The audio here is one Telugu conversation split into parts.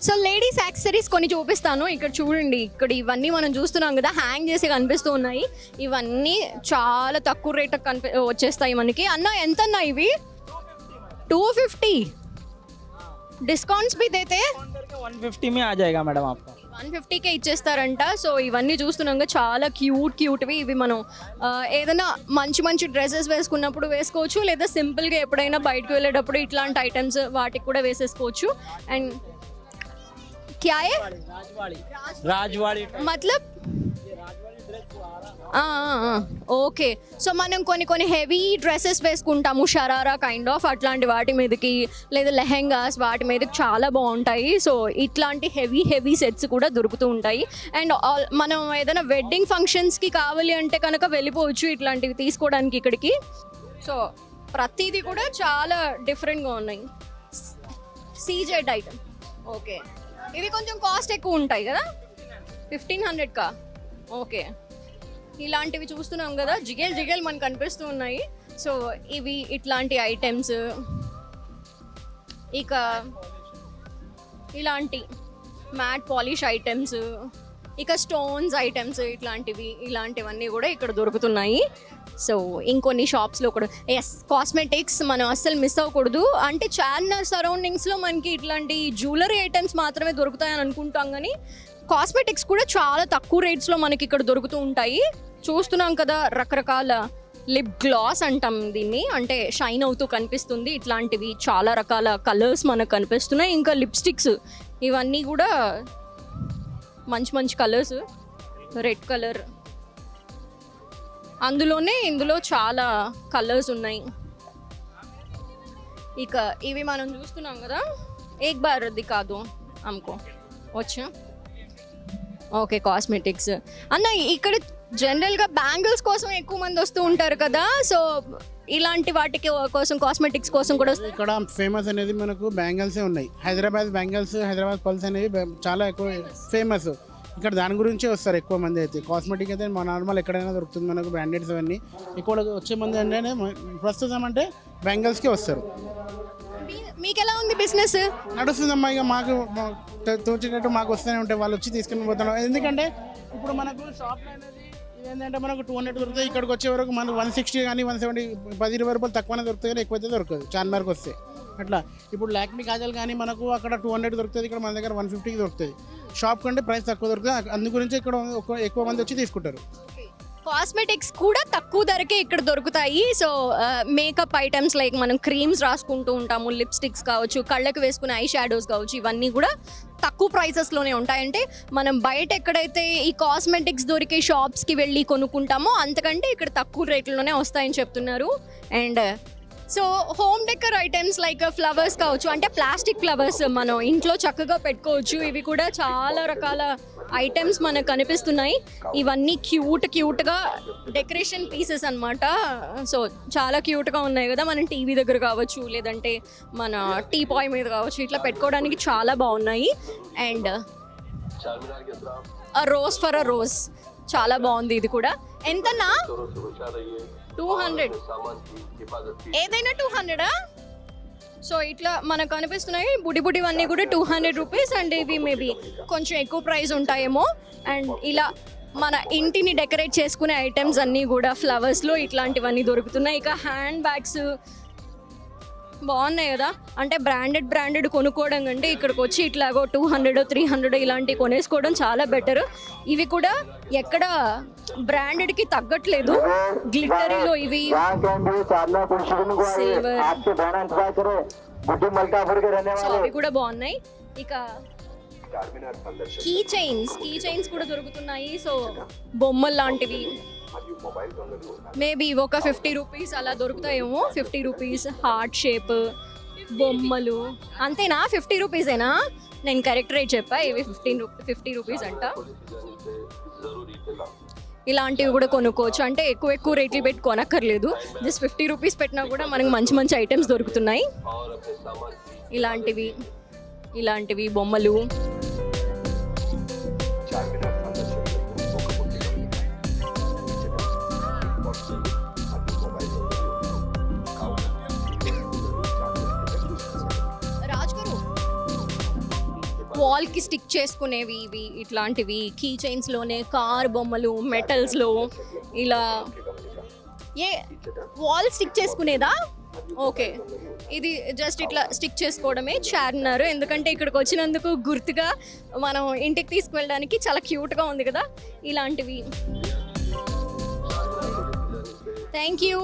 సో లేడీస్ యాక్సెసరీస్ కొన్ని చూపిస్తాను. ఇక్కడ చూడండి, ఇక్కడ ఇవన్నీ మనం చూస్తున్నాం కదా, హ్యాంగ్ చేసి కనిపిస్తూ ఉన్నాయి. ఇవన్నీ చాలా తక్కువ రేట్ వచ్చేస్తాయి మనకి. అన్న ఎంత అన్న ఇవి? 250. डिस्काउंट्स भी देते हैं? 150 में आ जाएगा मैडम आपका. 150కే ఇచ్చేస్తారంట. సో ఇవన్నీ చూస్తున్నాగా చాలా క్యూట్వి. ఇవి మనం ఏదైనా మంచి డ్రెస్సెస్ వేసుకున్నప్పుడు వేసుకోవచ్చు, లేదా సింపుల్గా ఎప్పుడైనా బయటకు వెళ్ళేటప్పుడు ఇట్లాంటి ఐటమ్స్ వాటికి కూడా వేసేసుకోవచ్చు. అండ్ क्या है? రాజవాడి मतलब ఓకే. సో మనం కొన్ని హెవీ డ్రెస్సెస్ వేసుకుంటాము, షరారా కైండ్ ఆఫ్, అట్లాంటి వాటి మీదకి, లేదా లెహెంగాస్ వాటి మీదకి చాలా బాగుంటాయి. సో ఇట్లాంటి హెవీ సెట్స్ కూడా దొరుకుతూ ఉంటాయి. అండ్ మనం ఏదైనా వెడ్డింగ్ ఫంక్షన్స్కి కావాలి అంటే కనుక వెళ్ళిపోవచ్చు ఇట్లాంటివి తీసుకోవడానికి ఇక్కడికి. సో ప్రతిదీ కూడా చాలా డిఫరెంట్గా ఉన్నాయి. CZ item. ఓకే, ఇవి కొంచెం కాస్ట్ ఎక్కువ ఉంటాయి కదా, 1500కా? ఓకే, ఇలాంటివి చూస్తున్నాం కదా, జిగేల్ మనకు కనిపిస్తూ ఉన్నాయి. సో ఇవి ఇట్లాంటి ఐటమ్స్, ఇక ఇలాంటి మ్యాట్ పాలిష్ ఐటమ్స్, ఇక స్టోన్స్ ఐటమ్స్, ఇలాంటివన్నీ కూడా ఇక్కడ దొరుకుతున్నాయి. సో ఇంకొన్ని షాప్స్లో కూడా కాస్మెటిక్స్ మనం అస్సలు మిస్ అవ్వకూడదు. అంటే చార్మినార్ సరౌండింగ్స్లో మనకి ఇట్లాంటి జ్యువెలరీ ఐటమ్స్ మాత్రమే దొరుకుతాయని అనుకుంటాం, కానీ కాస్మెటిక్స్ కూడా చాలా తక్కువ రేట్స్లో మనకి ఇక్కడ దొరుకుతూ ఉంటాయి. చూస్తున్నాం కదా, రకరకాల లిప్ గ్లాస్ అంటాం దీన్ని, అంటే షైన్ అవుతూ కనిపిస్తుంది. ఇట్లాంటివి చాలా రకాల కలర్స్ మనకు కనిపిస్తున్నాయి. ఇంకా లిప్స్టిక్స్, ఇవన్నీ కూడా మంచి కలర్స్. రెడ్ కలర్, ఇందులో చాలా కలర్స్ ఉన్నాయి. ఇక ఇవి మనం చూస్తున్నాం కదా, ఏక్ బార్ అది కాదు అమ్కో వచ్చా. ఓకే, కాస్మెటిక్స్ అన్న. ఇక్కడ జనరల్గా బ్యాంగిల్స్ కోసం ఎక్కువ మంది వస్తూ ఉంటారు కదా, సో ఇలాంటి వాటికి కోసం, కాస్మెటిక్స్ కోసం కూడా ఇక్కడ ఫేమస్ అనేది మనకు బ్యాంగిల్సే ఉన్నాయి. హైదరాబాద్ బ్యాంగిల్స్, హైదరాబాద్ పల్స్ అనేవి చాలా ఎక్కువ ఫేమస్. ఇక్కడ దాని గురించే వస్తారు ఎక్కువ మంది. అయితే కాస్మెటిక్ అయితే మా నార్మల్ ఎక్కడైనా దొరుకుతుంది మనకు, బ్రాండెడ్స్ అవన్నీ. ఇక్కడ వచ్చే మంది అంటే ప్రస్తుతం అంటే బ్యాంగిల్స్కే వస్తారు. మీకు ఎలా ఉంది బిజినెస్? నడుస్తుందమ్మా, ఇక మాకు తోచినట్టు మాకు వస్తూనే ఉంటాయి, వాళ్ళు వచ్చి తీసుకుని పోతున్నాం. ఎందుకంటే ఇప్పుడు మనకు షాప్లో అనేది ఏంటంటే మనకు 200 దొరుకుతాయి, ఇక్కడికి వచ్చే వరకు మనకు 160 కానీ 170, 10-20 రూపాయలు తక్కువనే దొరుకుతాయి, కానీ ఎక్కువైతే దొరకదు చార్మినార్కి వస్తే. అట్లా ఇప్పుడు లాక్మీ కాజల్ కానీ మనకు అక్కడ 200 దొరుకుతుంది, ఇక్కడ మన దగ్గర 150కి దొరుకుతుంది. షాప్ కంటే ప్రైస్ తక్కువ దొరుకుతుంది, అందు గురించి ఇక్కడ ఎక్కువ మంది వచ్చి తీసుకుంటారు. కాస్మెటిక్స్ కూడా తక్కువ ధరకే ఇక్కడ దొరుకుతాయి. సో మేకప్ ఐటమ్స్ లైక్ మనం క్రీమ్స్ రాసుకుంటూ ఉంటాము, లిప్స్టిక్స్ కావచ్చు, కళ్ళకు వేసుకునే ఐ షాడోస్ కావచ్చు, ఇవన్నీ కూడా తక్కువ ప్రైసెస్లోనే ఉంటాయి. అంటే మనం బయట ఎక్కడైతే ఈ కాస్మెటిక్స్ దొరికే షాప్స్కి వెళ్ళి కొనుక్కుంటామో అంతకంటే ఇక్కడ తక్కువ రేట్లోనే వస్తాయని చెప్తున్నారు. And so home decor items like flowers కావచ్చు, అంటే ప్లాస్టిక్ ఫ్లవర్స్ మనం ఇంట్లో చక్కగా పెట్టుకోవచ్చు. ఇవి కూడా చాలా రకాల ఐటమ్స్ మనకు కనిపిస్తున్నాయి. ఇవన్నీ క్యూట్గా డెకరేషన్ పీసెస్ అన్నమాట. సో చాలా క్యూట్గా ఉన్నాయి కదా, మనం టీవీ దగ్గర కావచ్చు, లేదంటే మన టీ పాయ్ మీద కావచ్చు, ఇట్లా పెట్టుకోవడానికి చాలా బాగున్నాయి. And rose for a rose చాలా బాగుంది. ఇది కూడా ఎంతన్నా? 200. ఏదైనా 200ఆ? సో ఇట్లా మనకు కనిపిస్తున్నాయి బుడివన్నీ కూడా 200 రూపీస్. అండ్ ఇవి మేబీ కొంచెం ఎక్కువ ప్రైస్ ఉంటాయేమో. అండ్ ఇలా మన ఇంటిని డెకరేట్ చేసుకునే ఐటమ్స్ అన్నీ కూడా ఫ్లవర్స్లో ఇట్లాంటివన్నీ దొరుకుతున్నాయి. ఇక హ్యాండ్ బ్యాగ్స్ బాగున్నాయి కదా, అంటే బ్రాండెడ్ కొనుక్కోవడం కంటే ఇక్కడికి వచ్చి ఇట్లాగో 200, 300 ఇలాంటివి కొనేసుకోవడం చాలా బెటర్. ఇవి కూడా ఎక్కడ బ్రాండెడ్కి తగ్గట్లేదు. గ్లిటరీలో ఇవి సిల్వర్, సో అవి కూడా బాగున్నాయి. ఇక కీ చైన్స్ కూడా దొరుకుతున్నాయి. సో బొమ్మలు లాంటివి మేబీ ఒక 50 రూపీస్ అలా దొరుకుతాయేమో. 50 రూపీస్ హార్ట్ షేప్ బొమ్మలు అంతేనా? 50 రూపీసేనా? నేను కరెక్ట్ రేట్ చెప్పా. ఇవి 50 రూపీస్ అంట. ఇలాంటివి కూడా కొనుక్కోవచ్చు, అంటే ఎక్కువ రేట్లు పెట్టి కొనక్కర్లేదు. జస్ట్ 50 రూపీస్ పెట్టినా కూడా మనకు మంచి ఐటమ్స్ దొరుకుతున్నాయి. ఇలాంటివి బొమ్మలు. వాల్కి స్టిక్ చేసుకునేవి ఇవి ఇట్లాంటివి కీ చైన్స్లోనే కార్ బొమ్మలు మెటల్స్లో ఇలా ఏ వాల్ స్టిక్ చేసుకునేదా ఓకే ఇది జస్ట్ ఇట్లా స్టిక్ చేసుకోవడమే చార్మినార్ ఎందుకంటే ఇక్కడికి వచ్చినందుకు గుర్తుగా మనం ఇంటికి తీసుకువెళ్ళడానికి చాలా క్యూట్గా ఉంది కదా ఇలాంటివి థ్యాంక్ యూ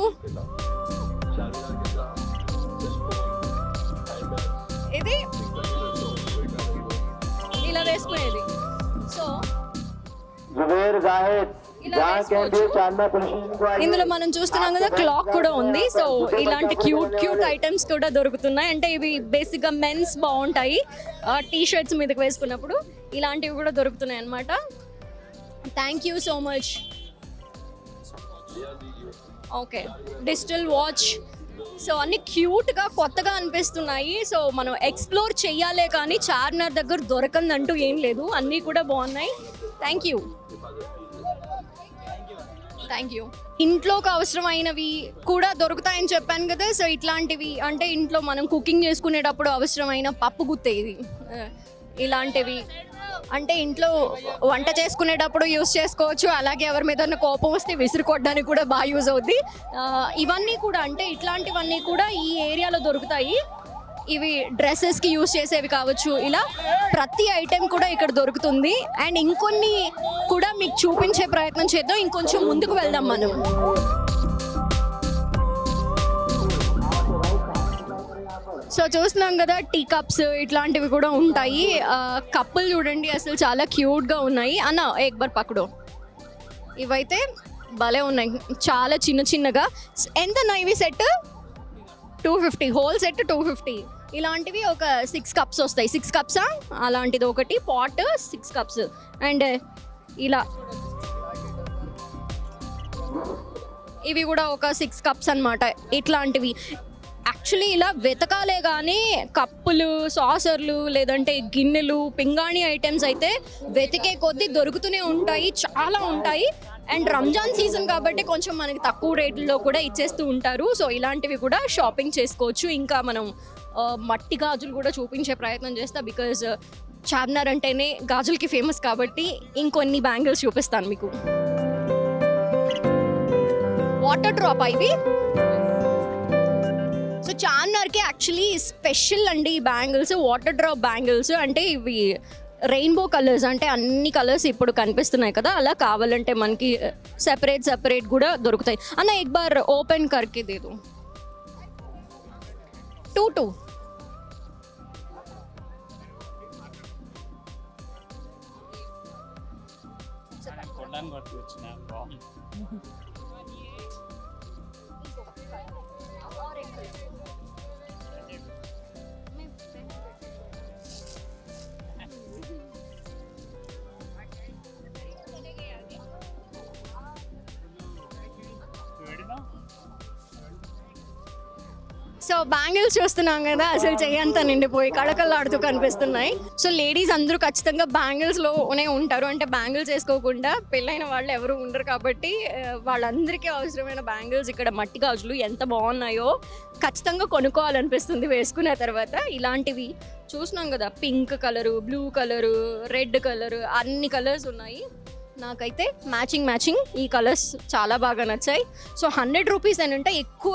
ఇది ఇలా వేసుకునేది సో ఇలా వేసుకోవచ్చు. ఇందులో మనం చూస్తున్నాం కదా క్లాక్ కూడా ఉంది సో ఇలాంటి క్యూట్ ఐటమ్స్ కూడా దొరుకుతున్నాయి అంటే ఇవి బేసిక్గా మెన్స్ బాగుంటాయి టీ షర్ట్స్ మీదకి వేసుకున్నప్పుడు ఇలాంటివి కూడా దొరుకుతున్నాయి అన్నమాట thank you so much okay digital watch so అన్ని క్యూట్గా కొత్తగా అనిపిస్తున్నాయి సో మనం ఎక్స్ప్లోర్ చెయ్యాలే కానీ చార్మినార్ దగ్గర దొరకందంటూ ఏం లేదు అన్నీ కూడా బాగున్నాయి థ్యాంక్ యూ ఇంట్లోకి అవసరమైనవి కూడా దొరుకుతాయని చెప్పాను కదా సో ఇట్లాంటివి అంటే ఇంట్లో మనం కుకింగ్ చేసుకునేటప్పుడు అవసరమైన పప్పు గుత్తే ఇది ఇలాంటివి అంటే ఇంట్లో వంట చేసుకునేటప్పుడు యూస్ చేసుకోవచ్చు అలాగే ఎవరి మీద కోపం వస్తే విసిరికొట్టడానికి కూడా బాగా యూజ్ అవుద్ది ఇవన్నీ కూడా అంటే ఇట్లాంటివన్నీ కూడా ఈ ఏరియాలో దొరుకుతాయి ఇవి డ్రెస్సెస్కి యూస్ చేసేవి కావచ్చు ఇలా ప్రతి ఐటెం కూడా ఇక్కడ దొరుకుతుంది అండ్ ఇంకొన్ని కూడా మీకు చూపించే ప్రయత్నం చేద్దాం ఇంకొంచెం ముందుకు వెళ్దాం మనం సో చూస్తున్నాం కదా టీ కప్స్ ఇట్లాంటివి కూడా ఉంటాయి కప్పులు చూడండి అసలు చాలా క్యూట్గా ఉన్నాయి అన్న ఎక్బర్ పక్కడు ఇవైతే భలే ఉన్నాయి చాలా చిన్నగా ఎంత ఇవి సెట్ 250 హోల్ సెట్ 250 ఇలాంటివి ఒక 6 కప్స్ వస్తాయి 6 కప్సా అలాంటిది ఒకటి పాట్ 6 కప్స్ అండ్ ఇలా ఇవి కూడా ఒక 6 కప్స్ అన్నమాట ఇట్లాంటివి యాక్చువల్లీ ఇలా వెతకాలే కానీ కప్పులు సాసర్లు లేదంటే గిన్నెలు పింగాణి ఐటమ్స్ అయితే వెతికే కొద్దీ దొరుకుతూనే ఉంటాయి చాలా ఉంటాయి అండ్ రంజాన్ సీజన్ కాబట్టి కొంచెం మనకి తక్కువ రేట్లలో కూడా ఇచ్చేస్తూ ఉంటారు సో ఇలాంటివి కూడా షాపింగ్ చేసుకోవచ్చు ఇంకా మనం మట్టి గాజులు కూడా చూపించే ప్రయత్నం చేస్తా బికాజ్ చార్మినార్ అంటేనే గాజులకి ఫేమస్ కాబట్టి ఇంకొన్ని బ్యాంగిల్స్ చూపిస్తాను మీకు వాటర్ డ్రాప్ ఇవి సో చార్మినార్కి యాక్చువల్లీ స్పెషల్ అండి ఈ బ్యాంగిల్స్ వాటర్ డ్రాప్ బ్యాంగిల్స్ అంటే ఇవి రెయిన్బో కలర్స్ అంటే అన్ని కలర్స్ ఇప్పుడు కనిపిస్తున్నాయి కదా అలా కావాలంటే మనకి సెపరేట్ కూడా దొరుకుతాయి అన్న ఎక్ బార్ ఓపెన్ కర్కే దేదు 2 సో బ్యాంగిల్స్ చూస్తున్నాం కదా అసలు చెయ్యంతా నిండిపోయి కళకళలాడుతూ కనిపిస్తున్నాయి సో లేడీస్ అందరూ ఖచ్చితంగా బ్యాంగిల్స్లోనే ఉంటారు అంటే బ్యాంగిల్స్ వేసుకోకుండా పెళ్ళైన వాళ్ళు ఎవరు ఉండరు కాబట్టి వాళ్ళందరికీ అవసరమైన బ్యాంగిల్స్ ఇక్కడ మట్టి గాజులు ఎంత బాగున్నాయో ఖచ్చితంగా కొనుక్కోవాలనిపిస్తుంది వేసుకున్న తర్వాత ఇలాంటివి చూస్తున్నాం కదా pink colour blue colour red colour అన్ని కలర్స్ ఉన్నాయి నాకైతే మ్యాచింగ్ ఈ కలర్స్ చాలా బాగా నచ్చాయి సో 100 రూపీస్ అని అంటే ఎక్కువ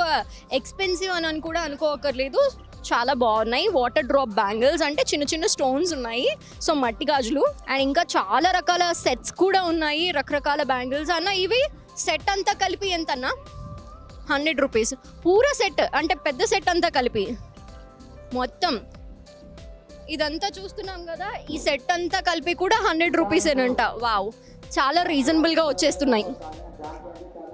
ఎక్స్పెన్సివ్ అని కూడా అనుకోకర్లేదు చాలా బాగున్నాయి వాటర్ డ్రాప్ బ్యాంగిల్స్ అంటే చిన్న స్టోన్స్ ఉన్నాయి సో మట్టి గాజులు అండ్ ఇంకా చాలా రకాల సెట్స్ కూడా ఉన్నాయి రకరకాల బ్యాంగిల్స్ అన్న ఇవి సెట్ అంతా కలిపి ఎంతన్నా 100 రూపీస్ పూరా సెట్ అంటే పెద్ద సెట్ అంతా కలిపి మొత్తం ఇదంతా చూస్తున్నాం కదా ఈ సెట్ అంతా కలిపి కూడా 100 రూపీస్ ఏనంట వావ్ చాలా రీజనబుల్గా వచ్చేస్తున్నాయి